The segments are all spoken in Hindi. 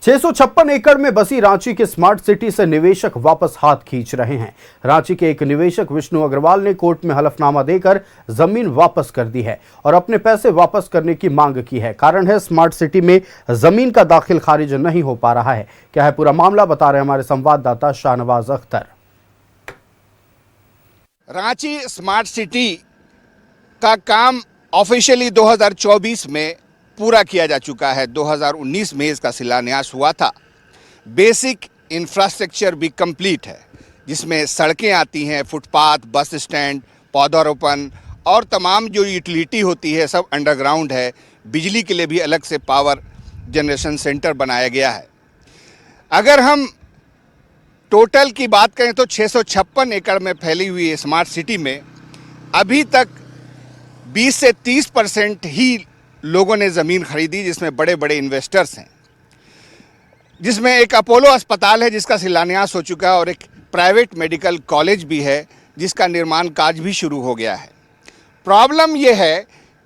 656 एकड़ में बसी रांची के स्मार्ट सिटी से निवेशक वापस हाथ खींच रहे हैं। रांची के एक निवेशक विष्णु अग्रवाल ने कोर्ट में हलफनामा देकर जमीन वापस कर दी है और अपने पैसे वापस करने की मांग की है। कारण है स्मार्ट सिटी में जमीन का दाखिल खारिज नहीं हो पा रहा है। क्या है पूरा मामला, बता रहे हमारे संवाददाता शाहनवाज अख्तर। रांची स्मार्ट सिटी का काम ऑफिशियली 2024 में पूरा किया जा चुका है। 2019 में इसका शिलान्यास हुआ था। बेसिक इंफ्रास्ट्रक्चर भी कंप्लीट है, जिसमें सड़कें आती हैं, फुटपाथ, बस स्टैंड, पौधारोपण और तमाम जो यूटिलिटी होती है सब अंडरग्राउंड है। बिजली के लिए भी अलग से पावर जनरेशन सेंटर बनाया गया है। अगर हम टोटल की बात करें तो 656 एकड़ में फैली हुई स्मार्ट सिटी में अभी तक 20 से 30% ही लोगों ने ज़मीन खरीदी, जिसमें बड़े बड़े इन्वेस्टर्स हैं, जिसमें एक अपोलो अस्पताल है जिसका शिलान्यास हो चुका है और एक प्राइवेट मेडिकल कॉलेज भी है जिसका निर्माण कार्य भी शुरू हो गया है। प्रॉब्लम ये है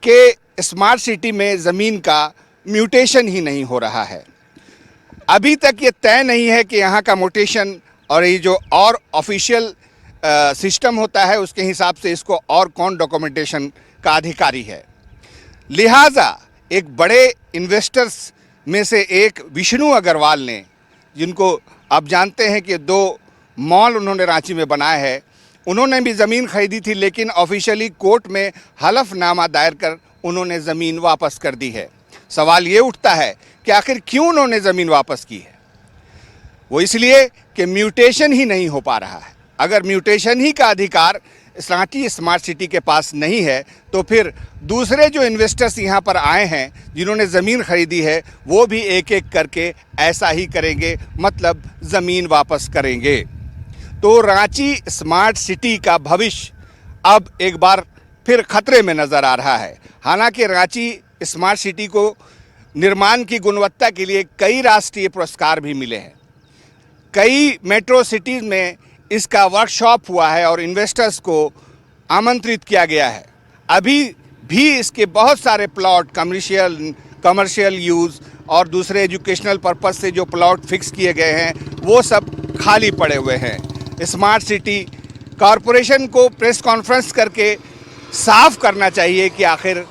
कि स्मार्ट सिटी में ज़मीन का म्यूटेशन ही नहीं हो रहा है। अभी तक ये तय नहीं है कि यहाँ का म्यूटेशन और ये जो और ऑफिशियल सिस्टम होता है उसके हिसाब से इसको और कौन डॉक्यूमेंटेशन का अधिकारी है। लिहाजा एक बड़े इन्वेस्टर्स में से एक विष्णु अग्रवाल ने, जिनको आप जानते हैं कि 2 मॉल उन्होंने रांची में बनाए हैं, उन्होंने भी ज़मीन खरीदी थी, लेकिन ऑफिशियली कोर्ट में हलफनामा दायर कर उन्होंने ज़मीन वापस कर दी है। सवाल ये उठता है कि आखिर क्यों उन्होंने ज़मीन वापस की है। वो इसलिए कि म्यूटेशन ही नहीं हो पा रहा है। अगर म्यूटेशन ही का अधिकार रांची स्मार्ट सिटी के पास नहीं है तो फिर दूसरे जो इन्वेस्टर्स यहाँ पर आए हैं, जिन्होंने ज़मीन खरीदी है, वो भी एक एक करके ऐसा ही करेंगे, मतलब ज़मीन वापस करेंगे। तो रांची स्मार्ट सिटी का भविष्य अब एक बार फिर खतरे में नज़र आ रहा है। हालांकि रांची स्मार्ट सिटी को निर्माण की गुणवत्ता के लिए कई राष्ट्रीय पुरस्कार भी मिले हैं। कई मेट्रो सिटीज़ में इसका वर्कशॉप हुआ है और इन्वेस्टर्स को आमंत्रित किया गया है। अभी भी इसके बहुत सारे प्लॉट कमर्शियल यूज़ और दूसरे एजुकेशनल पर्पस से जो प्लॉट फिक्स किए गए हैं वो सब खाली पड़े हुए हैं। स्मार्ट सिटी कॉरपोरेशन को प्रेस कॉन्फ्रेंस करके साफ करना चाहिए कि आखिर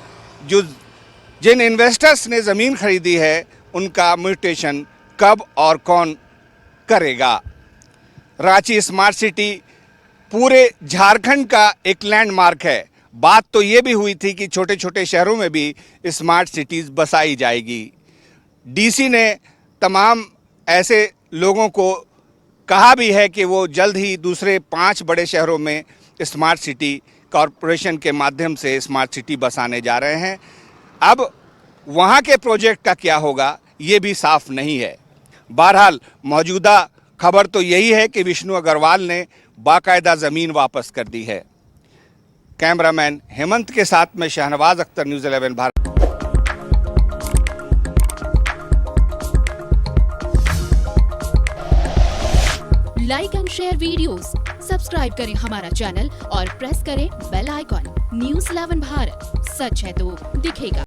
जिन इन्वेस्टर्स ने ज़मीन खरीदी है उनका म्यूटेशन कब और कौन करेगा। रांची स्मार्ट सिटी पूरे झारखंड का एक लैंडमार्क है। बात तो ये भी हुई थी कि छोटे छोटे शहरों में भी स्मार्ट सिटीज़ बसाई जाएगी। डीसी ने तमाम ऐसे लोगों को कहा भी है कि वो जल्द ही दूसरे 5 बड़े शहरों में स्मार्ट सिटी कॉरपोरेशन के माध्यम से स्मार्ट सिटी बसाने जा रहे हैं। अब वहाँ के प्रोजेक्ट का क्या होगा ये भी साफ नहीं है। बहरहाल मौजूदा खबर तो यही है कि विष्णु अग्रवाल ने बाकायदा ज़मीन वापस कर दी है। कैमरामैन हेमंत के साथ में Shahnawaz Akhtar, news 11 Bharat. Like and share videos, subscribe करें हमारा चैनल और प्रेस करें बेल आइकॉन। न्यूज़ 11 भारत, सच है तो दिखेगा।